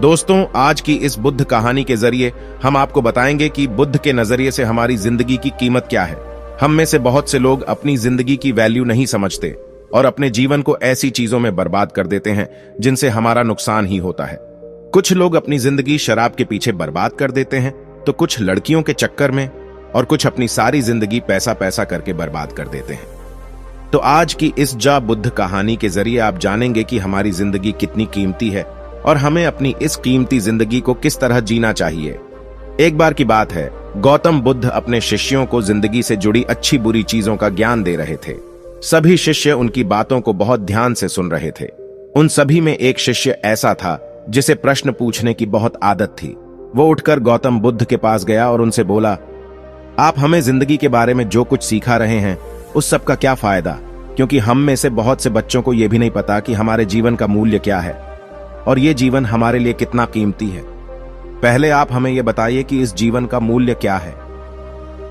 दोस्तों, आज की इस बुद्ध कहानी के जरिए हम आपको बताएंगे कि बुद्ध के नजरिए से हमारी जिंदगी की कीमत क्या है। हम में से बहुत से लोग अपनी जिंदगी की वैल्यू नहीं समझते और अपने जीवन को ऐसी चीजों में बर्बाद कर देते हैं जिनसे हमारा नुकसान ही होता है। कुछ लोग अपनी जिंदगी शराब के पीछे बर्बाद कर देते हैं, तो कुछ लड़कियों के चक्कर में, और कुछ अपनी सारी जिंदगी पैसा पैसा करके बर्बाद कर देते हैं। तो आज की इस बुद्ध कहानी के जरिए आप जानेंगे कि हमारी जिंदगी कितनी कीमती है और हमें अपनी इस कीमती जिंदगी को किस तरह जीना चाहिए। एक बार की बात है, गौतम बुद्ध अपने शिष्यों को जिंदगी से जुड़ी अच्छी बुरी चीजों का ज्ञान दे रहे थे। सभी शिष्य उनकी बातों को बहुत ध्यान से सुन रहे थे। उन सभी में एक शिष्य ऐसा था जिसे प्रश्न पूछने की बहुत आदत थी। वो उठकर गौतम बुद्ध के पास गया और उनसे बोला, आप हमें जिंदगी के बारे में जो कुछ सिखा रहे हैं उस सब का क्या फायदा, क्योंकि हम में से बहुत से बच्चों को यह भी नहीं पता कि हमारे जीवन का मूल्य क्या है और ये जीवन हमारे लिए कितना कीमती है। पहले आप हमें यह बताइए कि इस जीवन का मूल्य क्या है।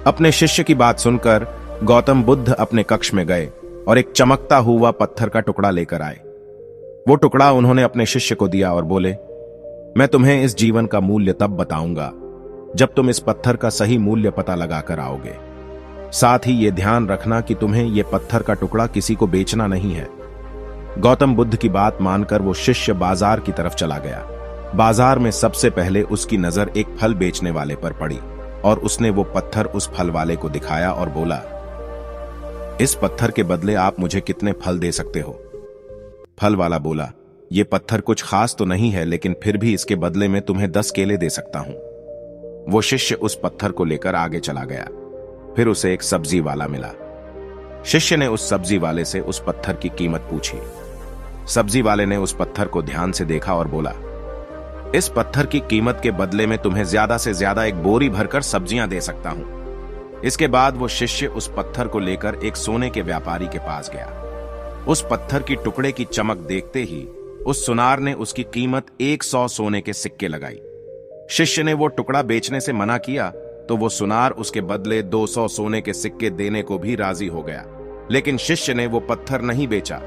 अपने शिष्य की बात सुनकर गौतम बुद्ध अपने कक्ष में गए और एक चमकता हुआ पत्थर का टुकड़ा लेकर आए। वो टुकड़ा उन्होंने अपने शिष्य को दिया और बोले, मैं तुम्हें इस जीवन का मूल्य तब बताऊंगा जब तुम इस पत्थर का सही मूल्य पता लगाकर आओगे। साथ ही ये ध्यान रखना कि तुम्हें यह पत्थर का टुकड़ा किसी को बेचना नहीं है। गौतम बुद्ध की बात मानकर वो शिष्य बाजार की तरफ चला गया। बाजार में सबसे पहले उसकी नजर एक फल बेचने वाले पर पड़ी और उसने वो पत्थर उस फल वाले को दिखाया और बोला, इस पत्थर के बदले आप मुझे कितने फल दे सकते हो? फल वाला बोला, ये पत्थर कुछ खास तो नहीं है, लेकिन फिर भी इसके बदले में तुम्हें 10 केले दे सकता हूं। वो शिष्य उस पत्थर को लेकर आगे चला गया। फिर उसे एक सब्जी वाला मिला। शिष्य ने उस सब्जी वाले से उस पत्थर की कीमत पूछी। सब्जी वाले ने उस पत्थर को ध्यान से देखा और बोला, इस पत्थर की कीमत के बदले में तुम्हें ज्यादा से ज्यादा एक बोरी भरकर सब्जियां दे सकता हूं। इसके बाद वो शिष्य उस पत्थर को लेकर एक सोने के व्यापारी के पास गया। उस पत्थर की टुकड़े की चमक देखते ही उस सुनार ने उसकी कीमत 100 सोने के सिक्के लगाई। शिष्य ने वो टुकड़ा बेचने से मना किया तो वो सुनार उसके बदले 200 सोने के सिक्के देने को भी राजी हो गया, लेकिन शिष्य ने वो पत्थर नहीं बेचा।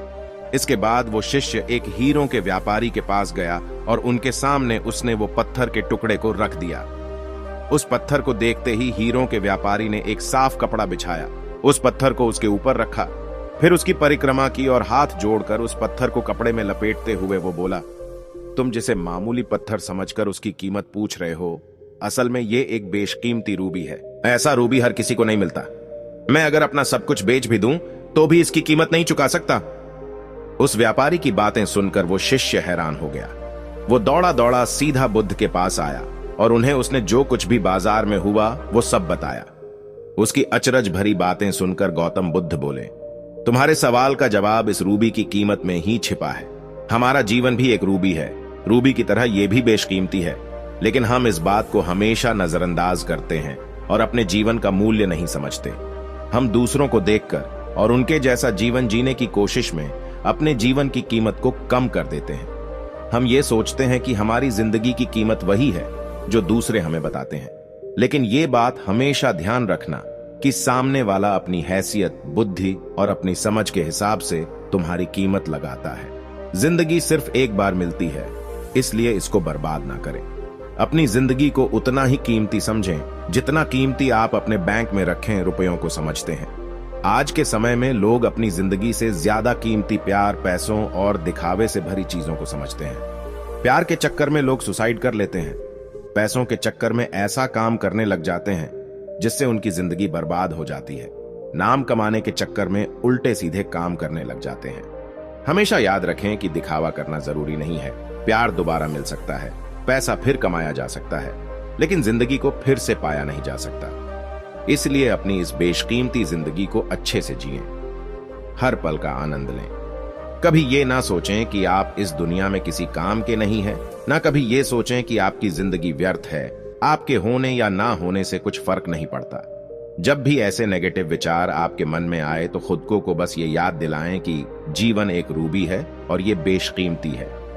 इसके बाद वो शिष्य एक हीरों के व्यापारी के पास गया और उनके सामने उसने वो पत्थर के टुकड़े को रख दिया। उस पत्थर को देखते ही हीरों के व्यापारी ने एक साफ कपड़ा बिछाया, उस पत्थर को उसके ऊपर रखा, फिर उसकी परिक्रमा की और हाथ जोड़कर उस पत्थर को कपड़े में लपेटते हुए वो बोला, तुम जिसे मामूली पत्थर समझकर उसकी कीमत पूछ रहे हो, असल में ये एक बेशकीमती रूबी है। ऐसा रूबी हर किसी को नहीं मिलता। मैं अगर अपना सब कुछ बेच भी दूं तो भी इसकी कीमत नहीं चुका सकता। उस व्यापारी की बातें सुनकर वो शिष्य हैरान हो गया। वो दौड़ा दौड़ा सीधा बुद्ध के पास आया और उन्हें उसने जो कुछ भी बाजार में हुआ वो सब बताया। उसकी अचरज भरी बातें सुनकर गौतम बुद्ध बोले, तुम्हारे सवाल का जवाब इस रूबी की कीमत में ही छिपा है। हमारा जीवन भी एक रूबी है, रूबी की तरह यह भी बेशकीमती है, लेकिन हम इस बात को हमेशा नजरअंदाज करते हैं और अपने जीवन का मूल्य नहीं समझते। हम दूसरों को देखकर और उनके जैसा जीवन जीने की कोशिश में अपने जीवन की कीमत को कम कर देते हैं। हम ये सोचते हैं कि हमारी जिंदगी की कीमत वही है जो दूसरे हमें बताते हैं, लेकिन ये बात हमेशा ध्यान रखना कि सामने वाला अपनी हैसियत, बुद्धि और अपनी समझ के हिसाब से तुम्हारी कीमत लगाता है। जिंदगी सिर्फ एक बार मिलती है, इसलिए इसको बर्बाद ना करें। अपनी जिंदगी को उतना ही कीमती समझें जितना कीमती आप अपने बैंक में रखें रुपयों को समझते हैं। आज के समय में लोग अपनी जिंदगी से ज्यादा कीमती प्यार, पैसों और दिखावे से भरी चीजों को समझते हैं। प्यार के चक्कर में लोग सुसाइड कर लेते हैं। पैसों के चक्कर में ऐसा काम करने लग जाते हैं जिससे उनकी जिंदगी बर्बाद हो जाती है। नाम कमाने के चक्कर में उल्टे सीधे काम करने लग जाते हैं। हमेशा याद रखें कि दिखावा करना जरूरी नहीं है। प्यार दोबारा मिल सकता है, पैसा फिर कमाया जा सकता है, लेकिन जिंदगी को फिर से पाया नहीं जा सकता। इसलिए अपनी इस बेशकीमती जिंदगी को अच्छे से जिएं, हर पल का आनंद लें। कभी ये ना सोचें कि आप इस दुनिया में किसी काम के नहीं हैं, ना कभी ये सोचें कि आपकी जिंदगी व्यर्थ है। आपके होने या ना होने से कुछ फर्क नहीं पड़ता। जब भी ऐसे नेगेटिव विचार आपके मन में आए तो खुद को बस ये याद दिलाएं कि जीवन एक रूबी है और ये बेशकीमती है।